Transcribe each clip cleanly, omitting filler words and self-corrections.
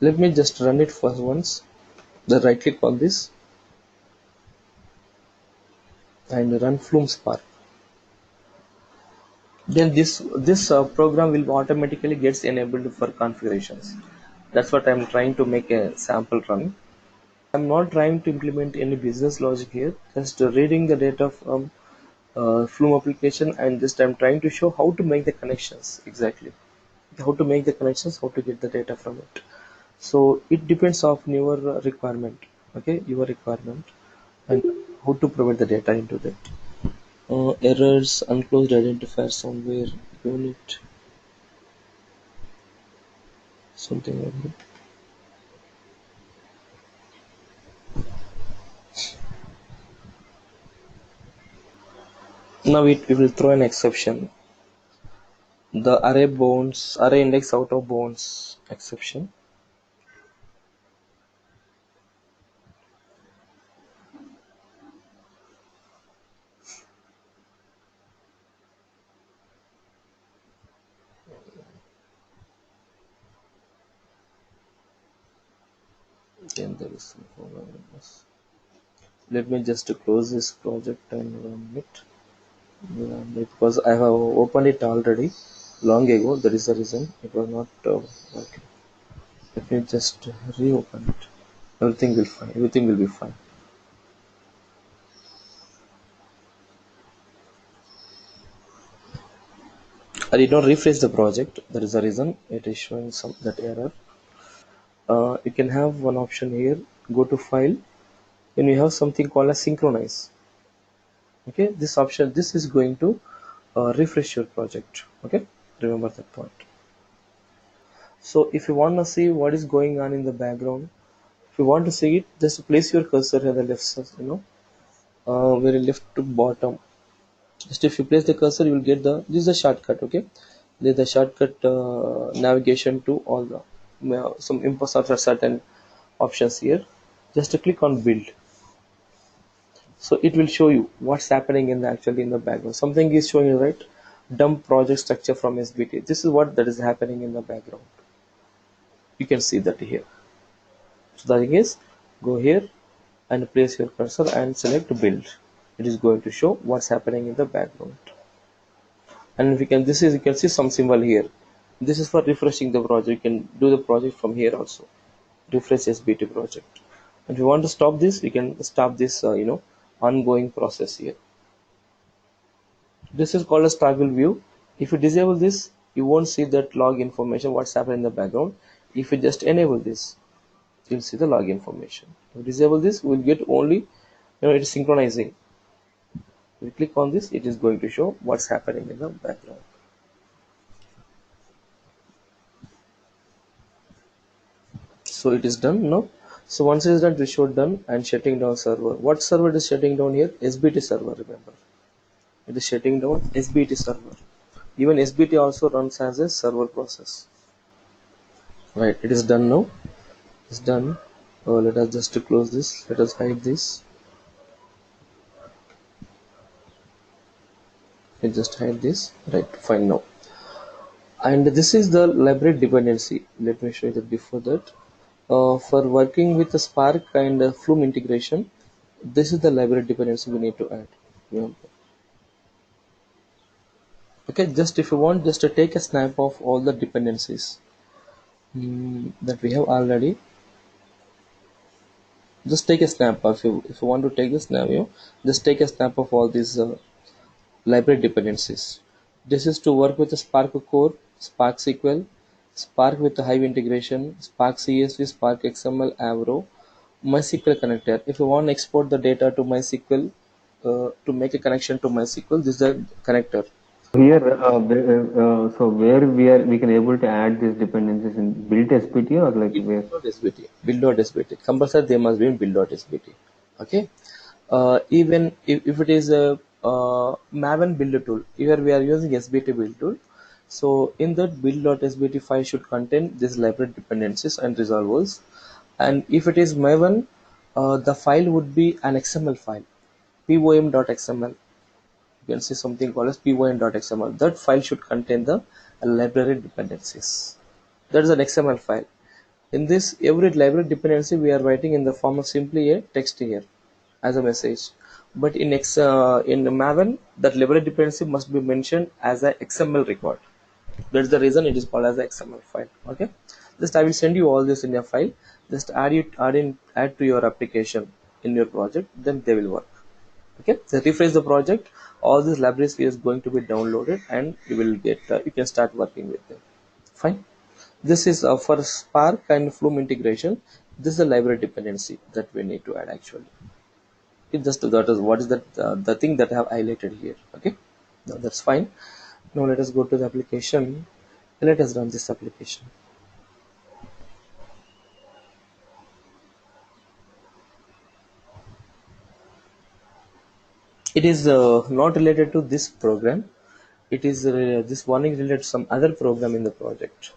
Let me just run it for once. The right click on this and run Flume Spark. Then this program will automatically gets enabled for configurations. That's what I'm trying to make a sample run. I'm not trying to implement any business logic here, just reading the data from Flume application, and just I'm trying to show how to make the connections exactly. How to make the connections, how to get the data from it. So it depends on your requirement, okay, your requirement, and how to provide the data into that. Errors, unclosed identifier somewhere, unit, something like that. Now it will throw an exception. The array index out of bounds exception. Then there is some problem. Let me just close this project and run it. Because I have opened it already long ago. That is the reason it was not working. Let me just reopen it. Everything will fine. Everything will be fine. I did not refresh the project. That is the reason it is showing some that error. You can have one option here. Go to File. Then you have something called as Synchronize. Okay, this option. This is going to refresh your project. Okay, remember that point. So if you want to see what is going on in the background, if you want to see it, just place your cursor at the left side, very left to bottom. Just if you place the cursor, you will get this is a shortcut. Okay, this is the shortcut navigation to all the some inputs of certain options here. Just to click on build, so it will show you what's happening in the actually in the background. Something is showing you, right? Dump project structure from SBT. This is what that is happening in the background. You can see that here. So the thing is, go here and place your cursor and select build. It is going to show what's happening in the background. And we can you can see some symbol here. This is for refreshing the project. You can do the project from here also. Refresh SBT project. And if you want to stop this, you can stop this ongoing process here. This is called as toggle view. If you disable this, you won't see that log information what's happening in the background. If you just enable this, you'll see the log information. If you disable this, we'll get only it is synchronizing. If you click on this, it is going to show what's happening in the background. So it is done now. So once it is done, it will show done and shutting down server. What server is shutting down here? SBT server, remember. It is shutting down SBT server. Even SBT also runs as a server process. Right, it is done now. It's done. Let us just close this. Let us hide this. Let just hide this. Right, fine now. And this is the library dependency. Let me show you that before that. For working with the Spark and Flume integration, this is the library dependency we need to add. Remember. Okay, just if you want, just to take a snap of all the dependencies that we have already. Just take a snap if you want to take the snap, just take a snap of all these library dependencies. This is to work with the Spark core, Spark SQL, Spark with the Hive integration, Spark CSV, Spark XML, Avro, MySQL connector. If you want to export the data to MySQL, to make a connection to MySQL, this is the connector. Here, so where we can able to add these dependencies in build SBT or like where? Build.sbt. Build.sbt. Compulsory they must be in build.sbt. Okay. Even if it is a Maven build tool, here we are using SBT build tool. So in that build.sbt file should contain these library dependencies and resolvers. And if it is Maven, the file would be an XML file, pom.xml. You can see something called as pom.xml. That file should contain the library dependencies. That is an XML file. In this, every library dependency we are writing in the form of simply a text here as a message. But in Maven, that library dependency must be mentioned as a XML record. That's the reason it is called as a XML file. Okay, just I will send you all this in a file. Just add to your application in your project, then they will work. Okay, so refresh the project. All these libraries is going to be downloaded, and you will get you can start working with them. Fine. This is for Spark and Flume integration. This is the library dependency that we need to add actually. It just that is what is that the thing that I have highlighted here. Okay, now that's fine. Now let us go to the application. Let us run this application. It is not related to this program. It is this warning related to some other program in the project.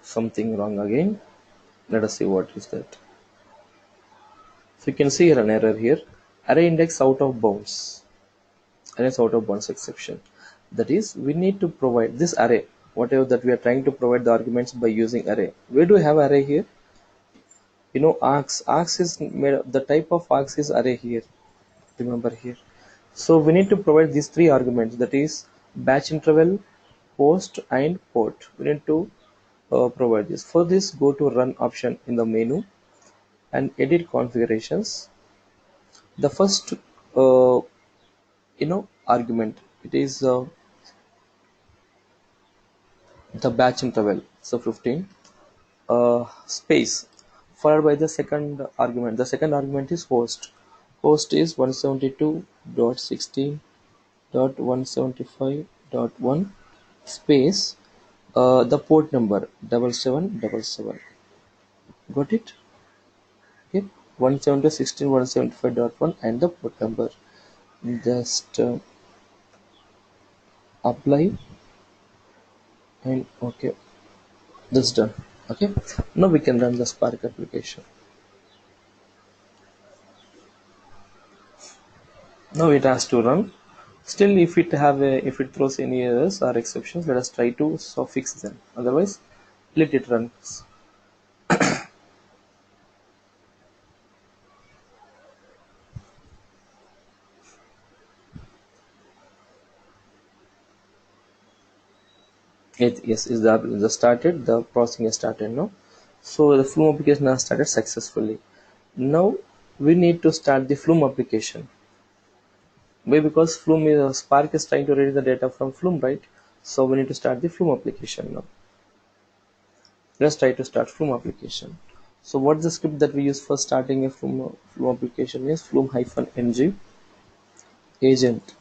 Something wrong again. Let us see what is that. So you can see here an error here. Array index out of bounds. Array is out of bounds exception. That is, we need to provide this array, whatever that we are trying to provide the arguments by using array. Where do we have array here? You know, args. Args is made. The type of args is array here. Remember here. So we need to provide these three arguments. That is batch interval, host, and port. We need to provide this. For this, go to run option in the menu and edit configurations. The first argument, it is the batch interval, so 15 space, followed by the second argument. The second argument is host is 172.16.175.1 space the port number 7777. Got it? Okay, 172.16.175.1 and the port number. Just apply and okay, that's done. Okay, now we can run the Spark application. Now it has to run. Still, if it throws any errors or exceptions, let us try to fix them. Otherwise, let it run. Yes, is the started. The processing has started now. So the Flume application has started successfully. Now we need to start the Flume application. Why? Because Spark is trying to read the data from Flume, right? So we need to start the Flume application now. Let's try to start Flume application. So what's the script that we use for starting a Flume application is flume-ng agent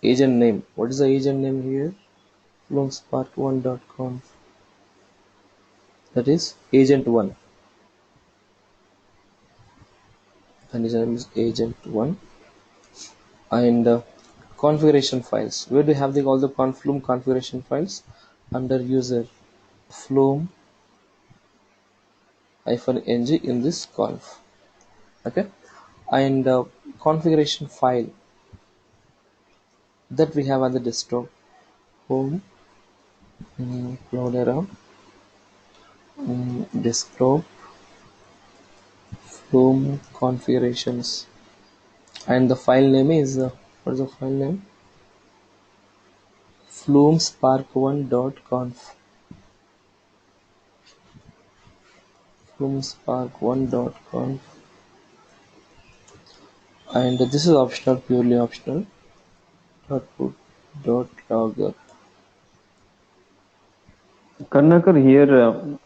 name. What is the agent name here? FlumeSpark1.conf. That is agent1. And his name is agent1. And configuration files. Where do you have all the Flume configuration files? Under user flume-ng in this conf. Okay, and configuration file that we have on the desktop, home, Cloudera, desktop, Flume configurations, and the file name is what is the file name? FlumeSpark1.conf. FlumeSpark1.conf, and this is optional, purely optional. .put .logger. Karnakar, here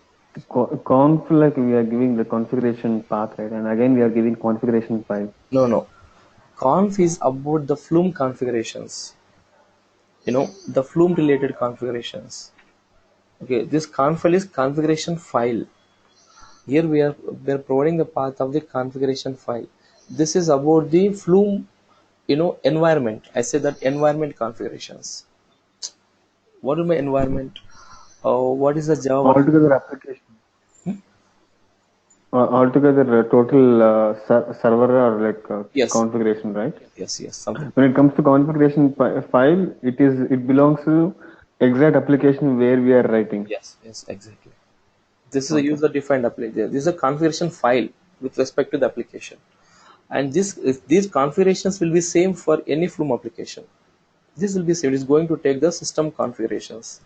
conf, like we are giving the configuration path, right? And again we are giving configuration file. No. Conf is about the Flume configurations. The Flume related configurations. Okay, this conf file is configuration file. Here we are providing the path of the configuration file. This is about the Flume, environment. I say that environment configurations. What is my environment? What is the Java? Altogether application. Altogether, total server or like Yes, configuration, right? yes, something. When it comes to configuration file, it belongs to exact application where we are writing. Yes, exactly. This is a Okay. user defined application. This is a configuration file with respect to the application, and these configurations will be same for any Flume application. This will be same. It is going to take the system configurations,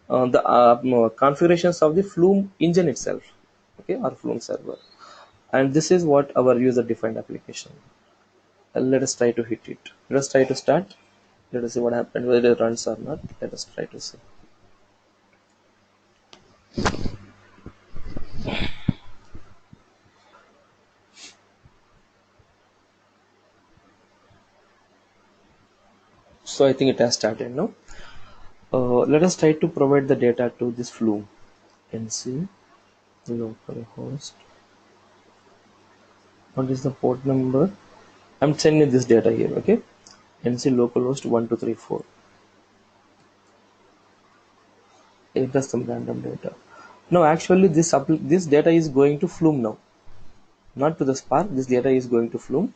the configurations of the Flume engine itself, okay, or Flume server, and this is what our user defined application. Let us try to hit it. Let us try to start. Let us see what happened, whether it runs or not. Let us try to see. So I think it has started now. Let us try to provide the data to this Flume. NC localhost. What is the port number? I'm sending this data here. Okay, NC localhost 1234. Enter some random data. No, actually this data is going to Flume now, not to the Spark. This data is going to Flume.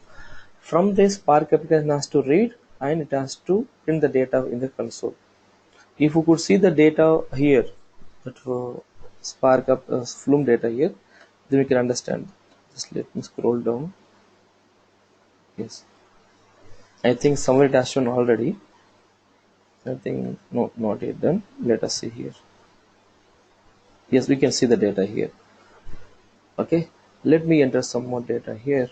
From this, Spark application has to read and it has to print the data in the console. If you could see the data here, that Spark up Flume data here, then we can understand. Just let me scroll down. Yes, I think somewhere it has shown already. I think no, not yet done. Let us see here. Yes, we can see the data here. Okay, let me enter some more data here.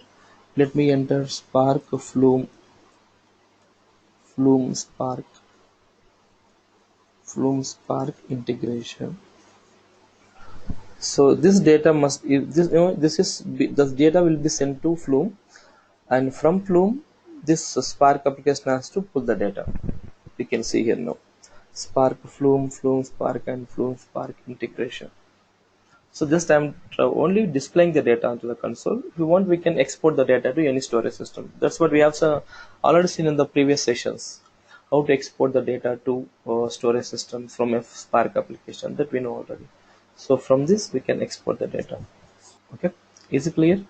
Let me enter Spark Flume Spark integration. So this data must, if this this data will be sent to Flume, and from Flume this Spark application has to pull the data. We can see here now Spark Flume Spark and Flume Spark integration. So just I'm only displaying the data onto the console. If we want, we can export the data to any storage system. That's what we have already seen in the previous sessions, how to export the data to storage system from a Spark application, that we know already. So from this we can export the data. Okay, is it clear?